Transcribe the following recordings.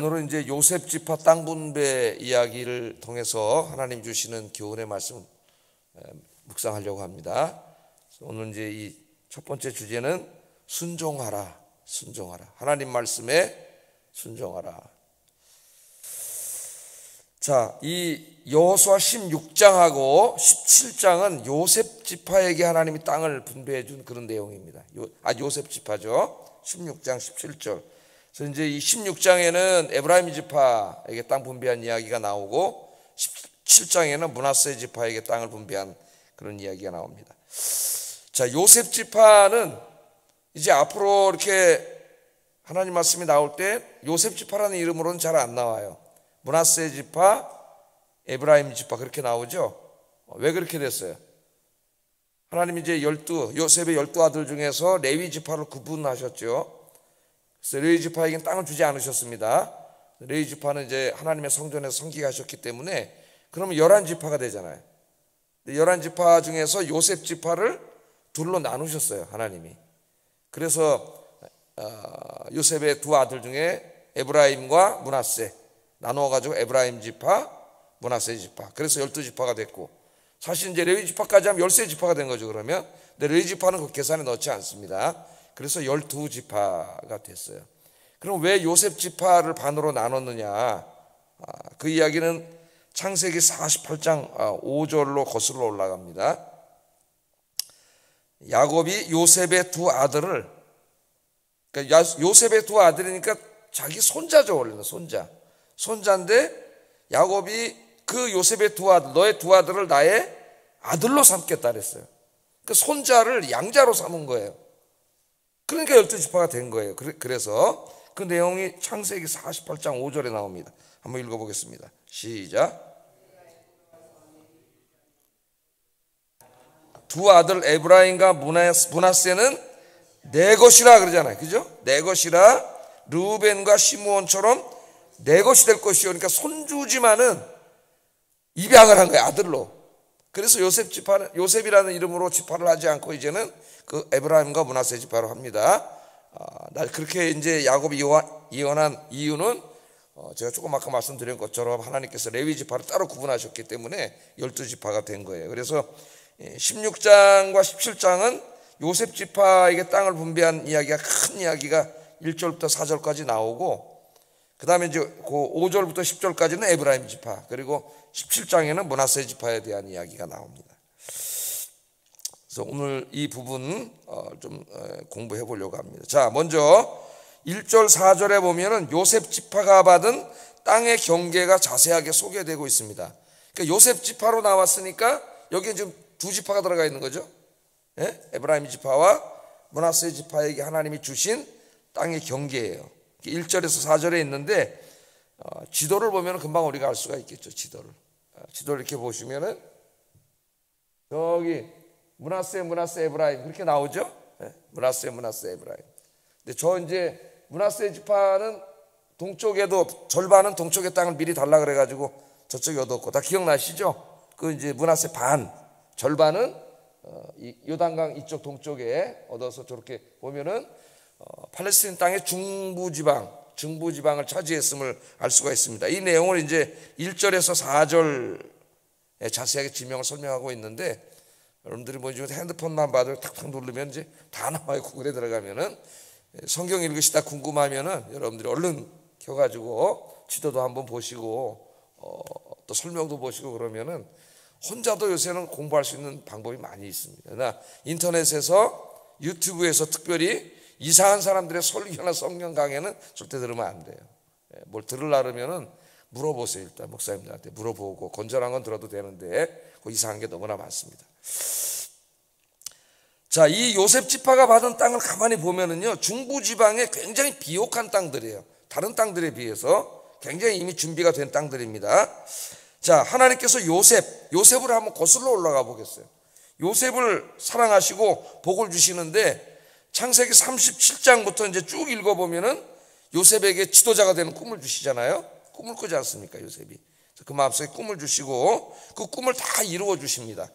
오늘은 이제 요셉 지파 땅 분배 이야기를 통해서 하나님 주시는 교훈의 말씀 묵상하려고 합니다. 오늘 이제 이 첫 번째 주제는 순종하라, 순종하라. 하나님 말씀에 순종하라. 자, 이 여호수아 16장하고 17장은 요셉 지파에게 하나님이 땅을 분배해 준 그런 내용입니다. 요셉 지파죠. 16장 17절. 그래서 이제 이 16장에는 에브라임 지파에게 땅 분배한 이야기가 나오고 17장에는 므낫세 지파에게 땅을 분배한 그런 이야기가 나옵니다. 자, 요셉 지파는 이제 앞으로 이렇게 하나님 말씀이 나올 때 요셉 지파라는 이름으로는 잘 안 나와요. 므낫세 지파, 에브라임 지파 그렇게 나오죠. 왜 그렇게 됐어요? 하나님이 이제 요셉의 12 아들 중에서 레위 지파를 구분하셨죠. 그래서 레위 지파에게는 땅을 주지 않으셨습니다. 레위 지파는 이제 하나님의 성전에서 섬기하셨기 때문에 그러면 11지파가 되잖아요. 11지파 중에서 요셉 지파를 둘로 나누셨어요, 하나님이. 그래서 요셉의 두 아들 중에 에브라임과 므낫세 나누어가지고 에브라임 지파, 므낫세 지파. 그래서 12지파가 됐고, 사실 이제 레위 지파까지 하면 13지파가 된 거죠, 그러면. 근데 레위 지파는 그 계산에 넣지 않습니다. 그래서 12지파가 됐어요. 그럼 왜 요셉 지파를 반으로 나눴느냐? 그 이야기는 창세기 48장 5절로 거슬러 올라갑니다. 야곱이 요셉의 두 아들을, 그러니까 요셉의 두 아들이니까 자기 손자죠, 원래는 손자인데 야곱이 그 요셉의 두 아들, 너의 두 아들을 나의 아들로 삼겠다 그랬어요. 그 손자를 양자로 삼은 거예요. 그러니까 12지파가 된 거예요. 그래서 그 내용이 창세기 48장 5절에 나옵니다. 한번 읽어보겠습니다. 시작. 두 아들 에브라임과 므낫세는 내 것이라 그러잖아요. 그죠? 내 것이라. 르우벤과 시므온처럼 내 것이 될 것이요. 그러니까 손주지만은 입양을 한 거예요, 아들로. 그래서 요셉이라는 이름으로 지파를 하지 않고 이제는 그 에브라임과 므낫세 지파로 합니다. 그렇게 이제 야곱이 이혼한 이유는 제가 조금 아까 말씀드린 것처럼 하나님께서 레위 지파를 따로 구분하셨기 때문에 12지파가 된 거예요. 그래서 16장과 17장은 요셉 지파에게 땅을 분배한 이야기가, 큰 이야기가 1절부터 4절까지 나오고, 그 다음에 이제 그 5절부터 10절까지는 에브라임 지파, 그리고 17장에는 므낫세 지파에 대한 이야기가 나옵니다. 그래서 오늘 이 부분 좀 공부해 보려고 합니다. 자, 먼저 1절 4절에 보면은 요셉 지파가 받은 땅의 경계가 자세하게 소개되고 있습니다. 그러니까 요셉 지파로 나왔으니까 여기에 지금 두 지파가 들어가 있는 거죠. 예? 에브라임 지파와 므낫세 지파에게 하나님이 주신 땅의 경계예요. 1절에서 4절에 있는데 지도를 보면 금방 우리가 알 수가 있겠죠. 지도를 이렇게 보시면은 저기 므낫세 에브라임 그렇게 나오죠. 예? 므낫세 에브라임. 근데 저 이제 므낫세 지파는 동쪽에도 절반은 동쪽의 땅을 미리 달라 그래가지고 저쪽에 얻었고, 다 기억나시죠? 그 이제 므낫세 절반은 요단강 이쪽 동쪽에 얻어서 저렇게 보면은 팔레스타인 땅의 중부지방을 차지했음을 알 수가 있습니다. 이 내용을 이제 1절에서 4절에 자세하게 지명을 설명하고 있는데, 여러분들이 뭐 지금 핸드폰만 봐도 탁탁 누르면 이제 다 나와요. 구글에 들어가면은. 성경 읽으시다 궁금하면은 여러분들이 얼른 켜가지고 지도도 한번 보시고 또 설명도 보시고 그러면은 혼자도 요새는 공부할 수 있는 방법이 많이 있습니다. 그러나 인터넷에서, 유튜브에서 특별히 이상한 사람들의 설교나 성경 강해는 절대 들으면 안 돼요. 뭘 들으려면은 물어보세요. 일단 목사님들한테 물어보고, 건전한 건 들어도 되는데 그 이상한 게 너무나 많습니다. 자, 이 요셉 지파가 받은 땅을 가만히 보면은요, 중부지방에 굉장히 비옥한 땅들이에요. 다른 땅들에 비해서 굉장히 이미 준비가 된 땅들입니다. 자, 하나님께서 요셉을 한번 거슬러 올라가 보겠어요. 요셉을 사랑하시고 복을 주시는데, 창세기 37장부터 이제 쭉 읽어보면은 요셉에게 지도자가 되는 꿈을 주시잖아요. 꿈을 꾸지 않습니까, 요셉이? 그 마음속에 꿈을 주시고 그 꿈을 다 이루어 주십니다.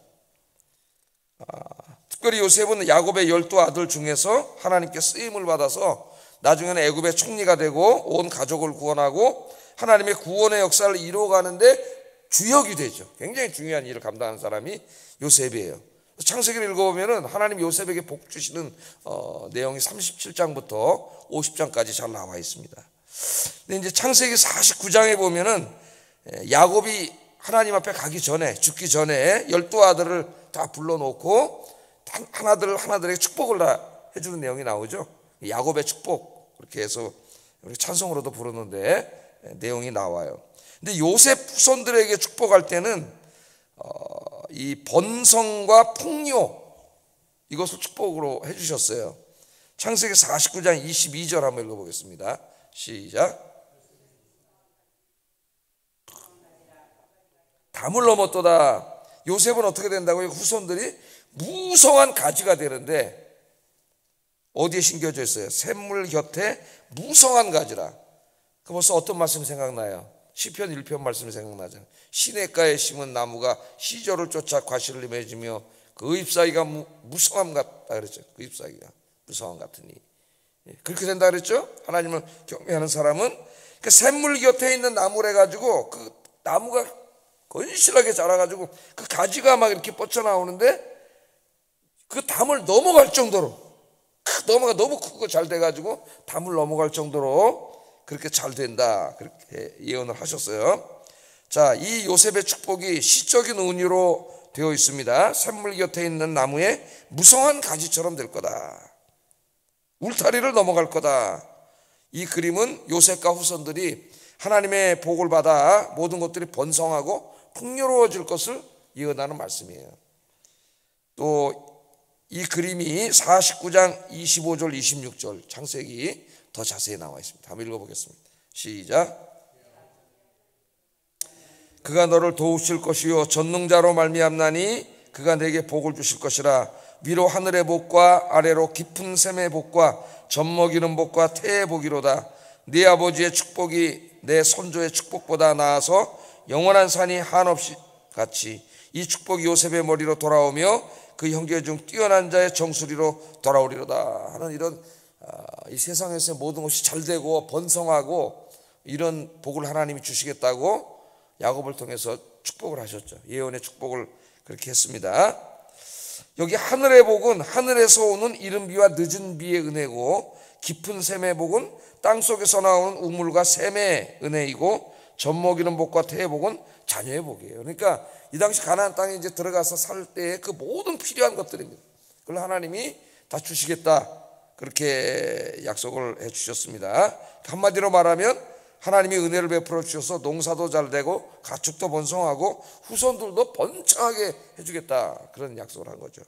특별히 요셉은 야곱의 12 아들 중에서 하나님께 쓰임을 받아서 나중에는 애굽의 총리가 되고 온 가족을 구원하고 하나님의 구원의 역사를 이루어가는데 주역이 되죠. 굉장히 중요한 일을 감당하는 사람이 요셉이에요. 창세기를 읽어보면 하나님 요셉에게 복 주시는 내용이 37장부터 50장까지 잘 나와 있습니다. 근데 이제 창세기 49장에 보면은 야곱이 하나님 앞에 가기 전에, 죽기 전에 12아들을 다 불러놓고 하나들에게 축복을 다 해주는 내용이 나오죠. 야곱의 축복, 그렇게 해서 우리 찬송으로도 부르는데 내용이 나와요. 근데 요셉 후손들에게 축복할 때는 이 번성과 풍요, 이것을 축복으로 해주셨어요. 창세기 49장 22절 한번 읽어보겠습니다. 시작. 담을 넘었도다. 요셉은 어떻게 된다고요? 후손들이 무성한 가지가 되는데 어디에 심겨져 있어요? 샘물 곁에 무성한 가지라. 그 벌써 어떤 말씀이 생각나요? 시편 1편 말씀이 생각나잖아요. 시냇가에 심은 나무가 시절을 쫓아 과실을 맺으며 그 잎사귀가 무성함 같다 그랬죠. 그 잎사귀가 무성함 같으니. 그렇게 된다 그랬죠. 하나님을 경외하는 사람은 그 샘물 곁에 있는 나무를 해가지고 그 나무가 건실하게 자라가지고 그 가지가 막 이렇게 뻗쳐나오는데 그 담을 넘어갈 정도로, 너무가 너무 크고 잘 돼가지고 담을 넘어갈 정도로 그렇게 잘 된다, 그렇게 예언을 하셨어요. 자, 이 요셉의 축복이 시적인 은유로 되어 있습니다. 샘물 곁에 있는 나무에 무성한 가지처럼 될 거다. 울타리를 넘어갈 거다. 이 그림은 요셉과 후손들이 하나님의 복을 받아 모든 것들이 번성하고 풍요로워질 것을 예언하는 말씀이에요. 또 이 그림이 49장 25절 26절 창세기 더 자세히 나와 있습니다. 한번 읽어보겠습니다. 시작. 그가 너를 도우실 것이요 전능자로 말미암나니 그가 내게 복을 주실 것이라. 위로 하늘의 복과 아래로 깊은 샘의 복과 젖먹이는 복과 태의 복이로다. 네 아버지의 축복이 내 선조의 축복보다 나아서 영원한 산이 한없이 같이 이 축복이 요셉의 머리로 돌아오며 그 형제 중 뛰어난 자의 정수리로 돌아오리로다 하는 이런 이 세상에서 모든 것이 잘되고 번성하고 이런 복을 하나님이 주시겠다고 야곱을 통해서 축복을 하셨죠. 예언의 축복을 그렇게 했습니다. 여기 하늘의 복은 하늘에서 오는 이른 비와 늦은 비의 은혜고, 깊은 샘의 복은 땅속에서 나오는 우물과 샘의 은혜이고, 젖먹이는 복과 태의 복은 자녀의 복이에요. 그러니까 이 당시 가나안 땅에 이제 들어가서 살 때의 그 모든 필요한 것들입니다. 그걸 하나님이 다 주시겠다, 그렇게 약속을 해 주셨습니다. 한마디로 말하면 하나님이 은혜를 베풀어 주셔서 농사도 잘 되고 가축도 번성하고 후손들도 번창하게 해주겠다, 그런 약속을 한 거죠.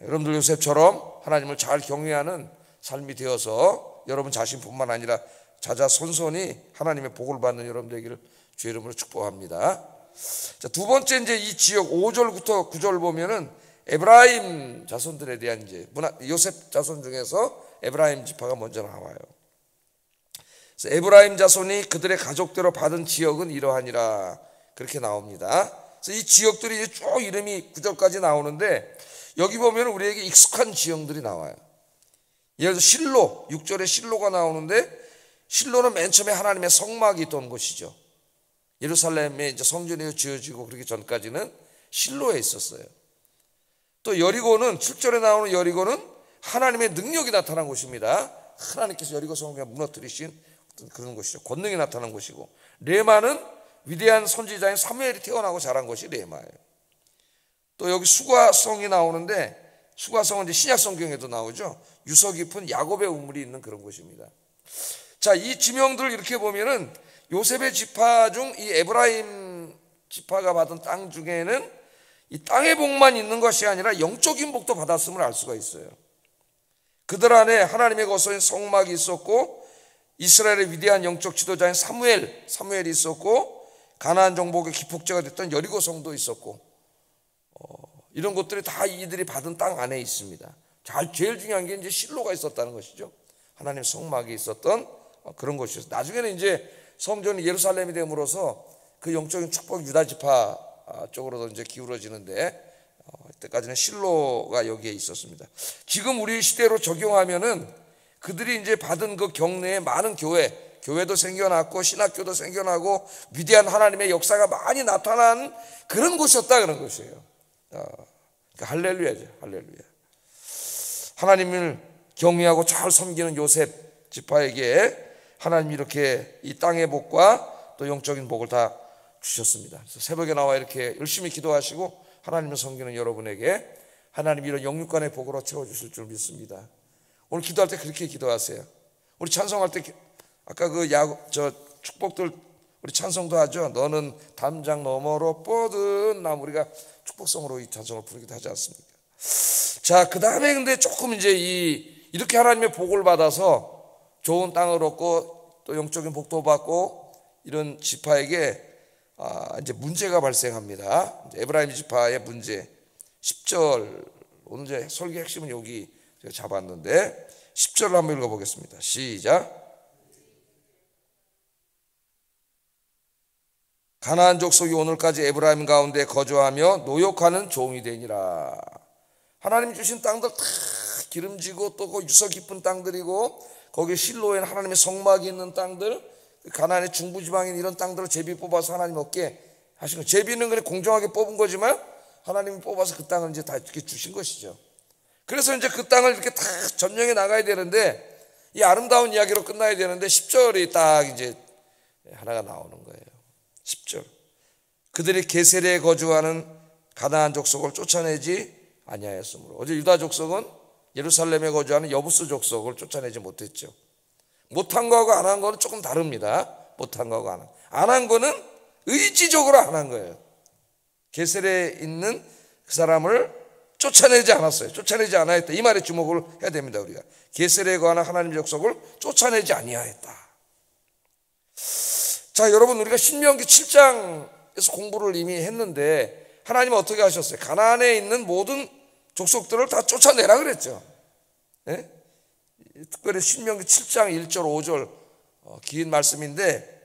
여러분들 요셉처럼 하나님을 잘 경외하는 삶이 되어서 여러분 자신뿐만 아니라 자자손손이 하나님의 복을 받는 여러분 되기를 주의 이름으로 축복합니다. 자, 두 번째 이제 이 지역 5절부터 9절 보면은 에브라임 자손들에 대한 이제 요셉 자손 중에서 에브라임 지파가 먼저 나와요. 그래서 에브라임 자손이 그들의 가족대로 받은 지역은 이러하니라, 그렇게 나옵니다. 그래서 이 지역들이 이제 쭉 이름이 9절까지 나오는데 여기 보면 우리에게 익숙한 지형들이 나와요. 예를 들어 실로, 6절에 실로가 나오는데 실로는 맨 처음에 하나님의 성막이 있던 곳이죠. 예루살렘에 이제 성전이 지어지고 그러기 전까지는 실로에 있었어요. 또 여리고는 7절에 나오는 여리고는 하나님의 능력이 나타난 곳입니다. 하나님께서 여리고 성을 무너뜨리신 어떤 그런 곳이죠. 권능이 나타난 곳이고, 레마는 위대한 선지자인 사무엘이 태어나고 자란 곳이 레마예요. 또 여기 수가성이 나오는데 수가성은 이제 신약 성경에도 나오죠. 유서 깊은 야곱의 우물이 있는 그런 곳입니다. 자, 이 지명들을 이렇게 보면은 요셉의 지파 중 이 에브라임 지파가 받은 땅 중에는 이 땅의 복만 있는 것이 아니라 영적인 복도 받았음을 알 수가 있어요. 그들 안에 하나님의 거소인 성막이 있었고, 이스라엘의 위대한 영적 지도자인 사무엘이 있었고, 가나안 정복의 기폭제가 됐던 여리고성도 있었고, 이런 것들이 다 이들이 받은 땅 안에 있습니다. 제일 중요한 게 이제 실로가 있었다는 것이죠. 하나님 성막이 있었던 그런 곳이었어요. 나중에는 이제 성전이 예루살렘이 됨으로써 그 영적인 축복 유다 지파 쪽으로도 이제 기울어지는데, 이때까지는 실로가 여기에 있었습니다. 지금 우리 시대로 적용하면은 그들이 이제 받은 그 경내에 많은 교회도 생겨났고 신학교도 생겨나고 위대한 하나님의 역사가 많이 나타난 그런 곳이었다, 그런 것이에요. 그러니까 할렐루야죠, 할렐루야. 하나님을 경외하고 잘 섬기는 요셉 지파에게 하나님이 이렇게 이 땅의 복과 또 영적인 복을 다 주셨습니다. 그래서 새벽에 나와 이렇게 열심히 기도하시고 하나님을 섬기는 여러분에게 하나님이 이런 영육간의 복으로 채워주실 줄 믿습니다. 오늘 기도할 때 그렇게 기도하세요. 우리 찬송할 때 아까 저 축복들 우리 찬송도 하죠. 너는 담장 너머로 뻗은 나무, 우리가 축복성으로 이 찬송을 부르기도 하지 않습니까? 자, 그 다음에 근데 조금 이제 이렇게 하나님의 복을 받아서 좋은 땅을 얻고 또 영적인 복도 받고 이런 지파에게 이제 문제가 발생합니다. 이제 에브라임 지파의 문제. 10절, 오늘 이제 설교 핵심은 여기 제가 잡았는데 10절을 한번 읽어보겠습니다. 시작. 가나안 족속이 오늘까지 에브라임 가운데 거주하며 노역하는 종이 되니라. 하나님 주신 땅들 다 기름지고 또 그 유서 깊은 땅들이고 거기에 실로엔 하나님의 성막이 있는 땅들, 가나안의 중부지방인 이런 땅들을 제비 뽑아서 하나님 얻게 하신 거. 제비는 그냥 공정하게 뽑은 거지만 하나님이 뽑아서 그 땅을 이제 다 이렇게 주신 것이죠. 그래서 이제 그 땅을 이렇게 다 점령해 나가야 되는데 이 아름다운 이야기로 끝나야 되는데 10절이 딱 이제 하나가 나오는 거예요. 10절. 그들이 게셀에 거주하는 가나안 족속을 쫓아내지 아니하였으므로. 어제 유다 족속은 예루살렘에 거주하는 여부스 족속을 쫓아내지 못했죠. 못한 거하고 안 한 거는 조금 다릅니다. 못한 거하고 안 한 거는 의지적으로 안 한 거예요. 게셀에 있는 그 사람을 쫓아내지 않았어요. 쫓아내지 않아했다. 이 말에 주목을 해야 됩니다. 우리가 게셀에 거하는 하나님 족속을 쫓아내지 아니하였다. 자, 여러분, 우리가 신명기 7장에서 공부를 이미 했는데 하나님은 어떻게 하셨어요? 가나안에 있는 모든 족속들을 다 쫓아내라 그랬죠. 네? 특별히 신명기 7장 1절 5절 긴 말씀인데,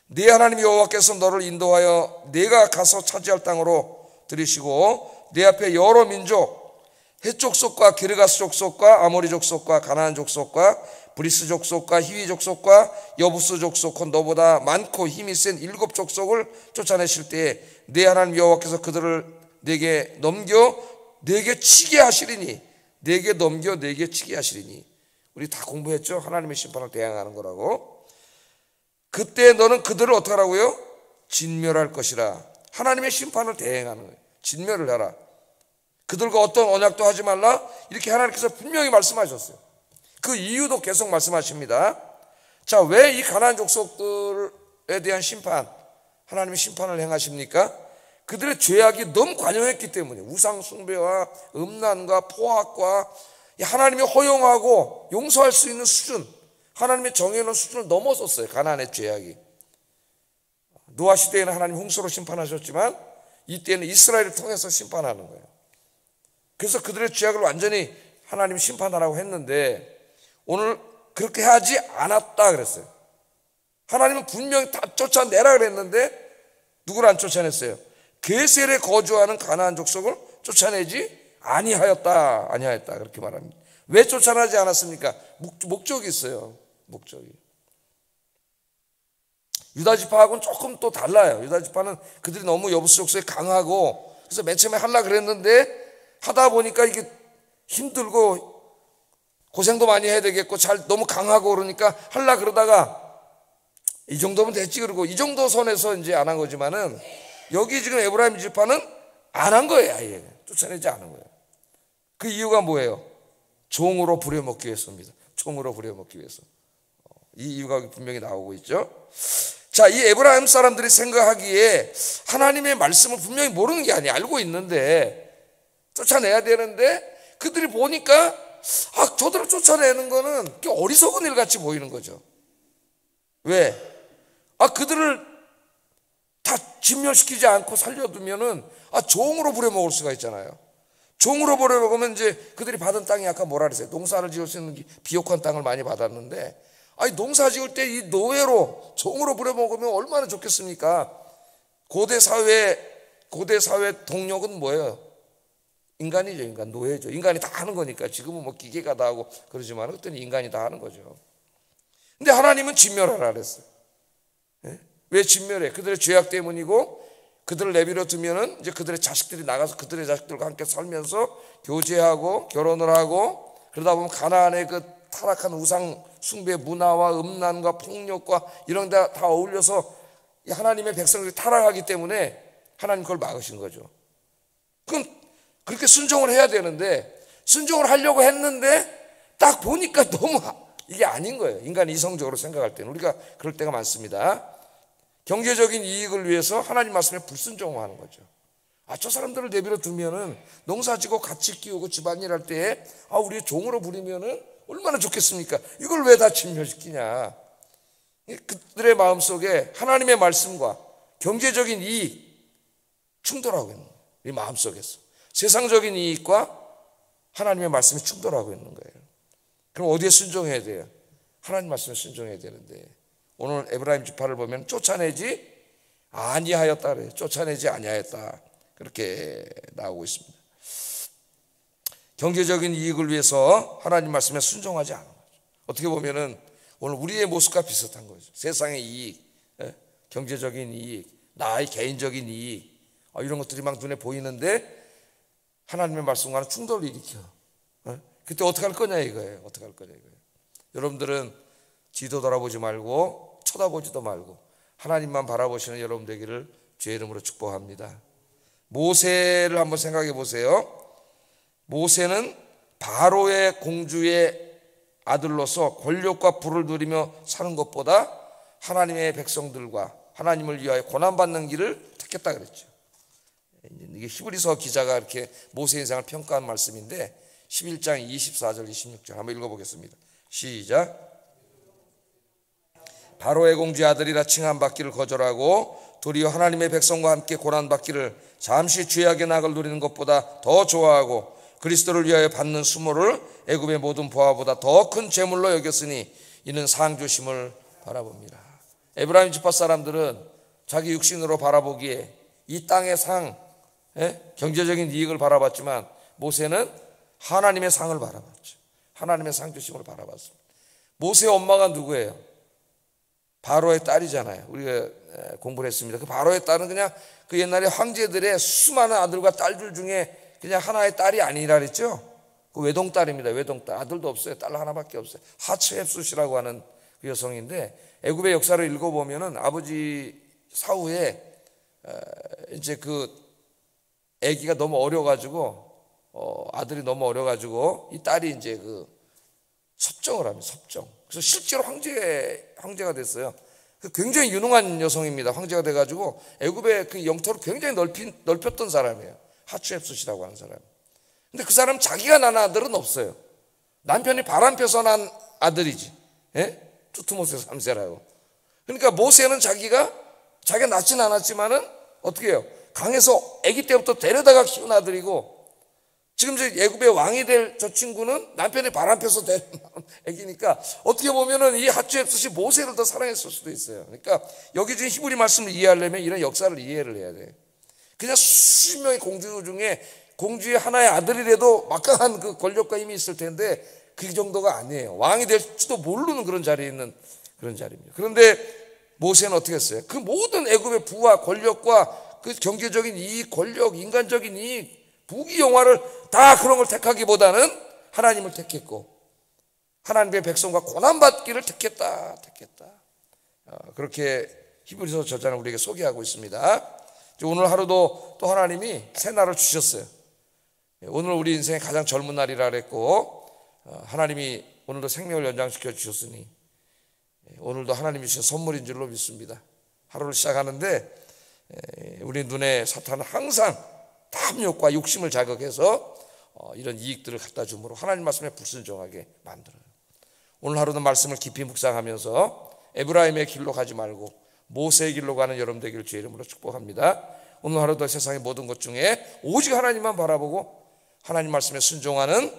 네 하나님 여호와께서 너를 인도하여 네가 가서 차지할 땅으로 들이시고 네 앞에 여러 민족, 헷 족속과 기르가스 족속과 아모리 족속과 가나안 족속과 브리스 족속과 히위 족속과 여부스 족속, 곧 너보다 많고 힘이 센 7 족속을 쫓아내실 때에 네 하나님 여호와께서 그들을 네게 넘겨 네게 치게 하시리니, 네게 넘겨 네게 치게 하시리니. 우리 다 공부했죠? 하나님의 심판을 대항하는 거라고. 그때 너는 그들을 어떻게 하라고요? 진멸할 것이라. 하나님의 심판을 대행하는 거예요. 진멸을 해라. 그들과 어떤 언약도 하지 말라. 이렇게 하나님께서 분명히 말씀하셨어요. 그 이유도 계속 말씀하십니다. 자, 왜 이 가나안 족속들에 대한 심판, 하나님의 심판을 행하십니까? 그들의 죄악이 너무 관영했기 때문에, 우상 숭배와 음란과 포악과 하나님이 허용하고 용서할 수 있는 수준, 하나님의 정해놓은 수준을 넘어섰어요. 가나안의 죄악이. 노아 시대에는 하나님 홍수로 심판하셨지만 이때는 이스라엘을 통해서 심판하는 거예요. 그래서 그들의 죄악을 완전히 하나님 심판하라고 했는데 오늘 그렇게 하지 않았다 그랬어요. 하나님은 분명히 다 쫓아내라 그랬는데 누구를 안 쫓아냈어요? 게셀에 거주하는 가나안 족속을 쫓아내지 아니하였다 그렇게 말합니다. 왜 쫓아나지 않았습니까? 목적이 있어요. 목적이. 유다 지파하고는 조금 또 달라요. 유다 지파는 그들이 너무 여부스 족속에 강하고, 그래서 맨 처음에 하려고 그랬는데 하다 보니까 이게 힘들고 고생도 많이 해야 되겠고 너무 강하고 그러니까 하려고 그러다가 이 정도면 됐지 그러고 이 정도 선에서 이제 안 한 거지만은 여기 지금 에브라임 지파는 안 한 거예요. 아예 쫓아내지 않은 거예요. 그 이유가 뭐예요? 종으로 부려먹기 위해서입니다. 종으로 부려먹기 위해서. 이 이유가 분명히 나오고 있죠. 자, 이 에브라임 사람들이 생각하기에 하나님의 말씀을 분명히 모르는 게 아니에요. 알고 있는데 쫓아내야 되는데 그들이 보니까 저들을 쫓아내는 거는 어리석은 일 같이 보이는 거죠. 왜? 그들을 다 진멸시키지 않고 살려두면은 종으로 부려먹을 수가 있잖아요. 종으로 부려먹으면 이제 그들이 받은 땅이 아까 뭐라 그랬어요? 농사를 지을 수 있는 비옥한 땅을 많이 받았는데 농사 지을 때 이 노예로 종으로 부려먹으면 얼마나 좋겠습니까? 고대 사회 동력은 뭐예요? 인간이죠. 인간, 노예죠. 인간이 다 하는 거니까. 지금은 뭐 기계가 다 하고 그러지만 그때는 인간이 다 하는 거죠. 근데 하나님은 진멸하라 그랬어요. 왜 진멸해? 그들의 죄악 때문이고, 그들을 내버려 두면은 이제 그들의 자식들이 나가서 그들의 자식들과 함께 살면서 교제하고 결혼을 하고, 그러다 보면 가나안의 그 타락한 우상 숭배 문화와 음란과 폭력과 이런 데 다 어울려서 하나님의 백성들이 타락하기 때문에 하나님 그걸 막으신 거죠. 그럼 그렇게 순종을 해야 되는데, 순종을 하려고 했는데 딱 보니까 너무 이게 아닌 거예요. 인간이 이성적으로 생각할 때는. 우리가 그럴 때가 많습니다. 경제적인 이익을 위해서 하나님 말씀에 불순종하는 거죠. 저 사람들을 내버려 두면은 농사지고 같이 키우고 집안일 할 때 우리 종으로 부리면은 얼마나 좋겠습니까? 이걸 왜 다 진멸시키냐? 그들의 마음속에 하나님의 말씀과 경제적인 이익 충돌하고 있는 거예요. 이 마음속에서 세상적인 이익과 하나님의 말씀이 충돌하고 있는 거예요. 그럼 어디에 순종해야 돼요? 하나님 말씀에 순종해야 되는데, 오늘 에브라임 지파를 보면 쫓아내지 아니하였다 그래요. 쫓아내지 아니하였다, 그렇게 나오고 있습니다. 경제적인 이익을 위해서 하나님 말씀에 순종하지 않은 거죠. 어떻게 보면은 오늘 우리의 모습과 비슷한 거죠. 세상의 이익, 경제적인 이익, 나의 개인적인 이익, 이런 것들이 막 눈에 보이는데 하나님의 말씀과는 충돌을 일으켜. 그때 어떻게 할 거냐 이거예요. 어떻게 할 거냐 이거예요. 여러분들은 뒤도 돌아보지 말고 쳐다보지도 말고 하나님만 바라보시는 여러분 되기를 주의 이름으로 축복합니다. 모세를 한번 생각해 보세요. 모세는 바로의 공주의 아들로서 권력과 부를 누리며 사는 것보다 하나님의 백성들과 하나님을 위하여 고난받는 길을 택했다 그랬죠. 이게 히브리서 기자가 이렇게 모세 인생을 평가한 말씀인데 11장 24절 26절 한번 읽어보겠습니다. 시작. 바로의 공주의 아들이라 칭함받기를 거절하고 도리어 하나님의 백성과 함께 고난받기를 잠시 죄악의 낙을 누리는 것보다 더 좋아하고 그리스도를 위하여 받는 수모를 애굽의 모든 보화보다 더 큰 재물로 여겼으니 이는 상 주심을 바라봅니다. 에브라임 지파 사람들은 자기 육신으로 바라보기에 이 땅의 상, 경제적인 이익을 바라봤지만 모세는 하나님의 상을 바라봤죠. 하나님의 상 주심을 바라봤습니다. 모세의 엄마가 누구예요? 바로의 딸이잖아요. 우리가 공부를 했습니다. 그 바로의 딸은 그냥 그 옛날에 황제들의 수많은 아들과 딸들 중에 그냥 하나의 딸이 아니라 그랬죠. 그 외동딸입니다. 외동딸. 아들도 없어요. 딸 하나밖에 없어요. 하츠헵숫이라고 하는 그 여성인데, 애굽의 역사를 읽어보면은 아버지 사후에 이제 그 아기가 너무 어려가지고 아들이 너무 어려가지고 이 딸이 이제 그 섭정을 합니다. 섭정. 그래서 실제로 황제가 됐어요. 굉장히 유능한 여성입니다. 황제가 돼가지고 애굽의 그 영토를 굉장히 넓혔던 사람이에요. 하츠헵숫이라고 하는 사람. 근데 그 사람 자기가 낳은 아들은 없어요. 남편이 바람펴서 낳은 아들이지. 투트모세 3세라고. 그러니까 모세는 자기가 낳진 않았지만은 어떻게 해요? 강에서 아기 때부터 데려다가 키운 아들이고, 지금 저 애굽의 왕이 될 저 친구는 남편이 바람펴서 된 아기니까 어떻게 보면은 이 하츠헵숫이 모세를 더 사랑했을 수도 있어요. 그러니까 여기 지금 히브리 말씀을 이해하려면 이런 역사를 이해를 해야 돼요. 그냥 수십 명의 공주 중에 공주의 하나의 아들이라도 막강한 그 권력과 힘이 있을 텐데 그 정도가 아니에요. 왕이 될지도 모르는 그런 자리에 있는 그런 자리입니다. 그런데 모세는 어떻게 했어요? 그 모든 애굽의 부와 권력과 그 경제적인 이익, 권력, 인간적인 이익, 부귀 영화를 다 그런 걸 택하기보다는 하나님을 택했고 하나님의 백성과 고난받기를 택했다. 그렇게 히브리서 저자는 우리에게 소개하고 있습니다. 오늘 하루도 또 하나님이 새 날을 주셨어요. 오늘 우리 인생의 가장 젊은 날이라 그랬고 하나님이 오늘도 생명을 연장시켜 주셨으니 오늘도 하나님이 주신 선물인 줄로 믿습니다. 하루를 시작하는데 우리 눈에 사탄은 항상 탐욕과 욕심을 자극해서 이런 이익들을 갖다 주므로 하나님 말씀에 불순종하게 만들어요. 오늘 하루도 말씀을 깊이 묵상하면서 에브라임의 길로 가지 말고 모세의 길로 가는 여러분 되기를 주의 이름으로 축복합니다. 오늘 하루도 세상의 모든 것 중에 오직 하나님만 바라보고 하나님 말씀에 순종하는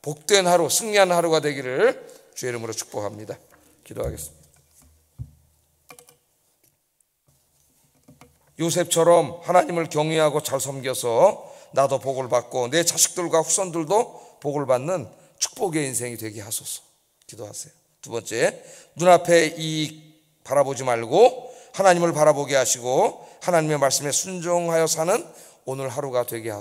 복된 하루, 승리하는 하루가 되기를 주의 이름으로 축복합니다. 기도하겠습니다. 요셉처럼 하나님을 경외하고 잘 섬겨서 나도 복을 받고 내 자식들과 후손들도 복을 받는 축복의 인생이 되게 하소서. 기도하세요. 두 번째, 눈앞의 이익 바라보지 말고 하나님을 바라보게 하시고 하나님의 말씀에 순종하여 사는 오늘 하루가 되게 하소서.